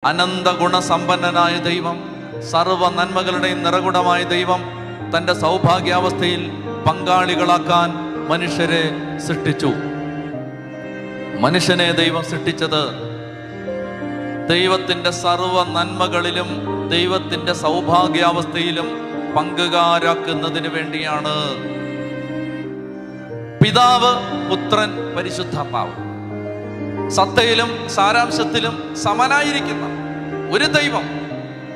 അനന്ത ഗുണസമ്പന്നനായ ദൈവം, സർവ നന്മകളുടെയും നിറകുടമായ ദൈവം തൻ്റെ സൗഭാഗ്യാവസ്ഥയിൽ പങ്കാളികളാക്കാൻ മനുഷ്യരെ സൃഷ്ടിച്ചു. മനുഷ്യനെ ദൈവം സൃഷ്ടിച്ചത് ദൈവത്തിൻ്റെ സർവ നന്മകളിലും ദൈവത്തിൻ്റെ സൗഭാഗ്യാവസ്ഥയിലും പങ്കുകാരാക്കുന്നതിന് വേണ്ടിയാണ്. പിതാവ്, പുത്രൻ, പരിശുദ്ധാത്മാവ് സത്തയിലും സാരാംശത്തിലും സമനായിരിക്കുന്ന ഒരു ദൈവം,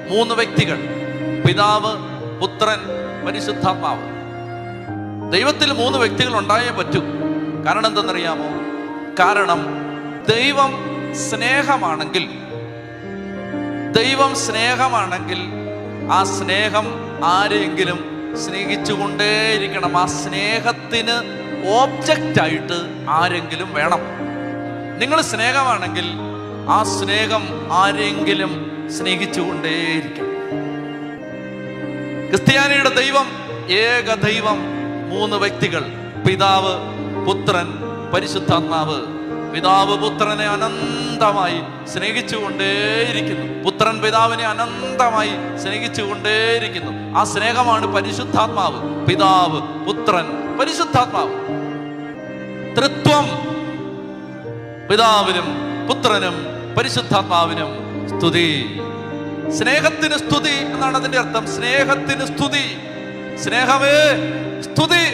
മൂന്ന് വ്യക്തികൾ, പിതാവ്, പുത്രൻ, പരിശുദ്ധാത്മാവ്. ദൈവത്തിൽ മൂന്ന് വ്യക്തികൾ ഉണ്ടായേ പറ്റൂ. കാരണം എന്തെന്നറിയാമോ? കാരണം ദൈവം സ്നേഹമാണെങ്കിൽ ആ സ്നേഹം ആരെങ്കിലും സ്നേഹിച്ചുകൊണ്ടേയിരിക്കണം. ആ സ്നേഹത്തിന് ഓബ്ജക്റ്റായിട്ട് ആരെങ്കിലും വേണം. നിങ്ങൾ സ്നേഹമാണെങ്കിൽ ആ സ്നേഹം ആരെങ്കിലും സ്നേഹിച്ചുകൊണ്ടേയിരിക്കും. ക്രിസ്ത്യാനിയുടെ ദൈവം ഏക ദൈവം, മൂന്ന് വ്യക്തികൾ, പിതാവ്, പുത്രൻ, പരിശുദ്ധാത്മാവ്. പിതാവ് പുത്രനെ അനന്തമായി സ്നേഹിച്ചുകൊണ്ടേയിരിക്കുന്നു. പുത്രൻ പിതാവിനെ അനന്തമായി സ്നേഹിച്ചുകൊണ്ടേയിരിക്കുന്നു. ആ സ്നേഹമാണ് പരിശുദ്ധാത്മാവ്. പിതാവ്, പുത്രൻ, പരിശുദ്ധാത്മാവ്. ത്രിത്വം. പിതാവിനും പുത്രനും പരിശുദ്ധാത്മാവിനും സ്തുതി. സ്നേഹത്തിന് സ്തുതി എന്നാണ് അതിന്റെ അർത്ഥം. സ്നേഹത്തിന് സ്തുതി. സ്നേഹമേ സ്തുതി.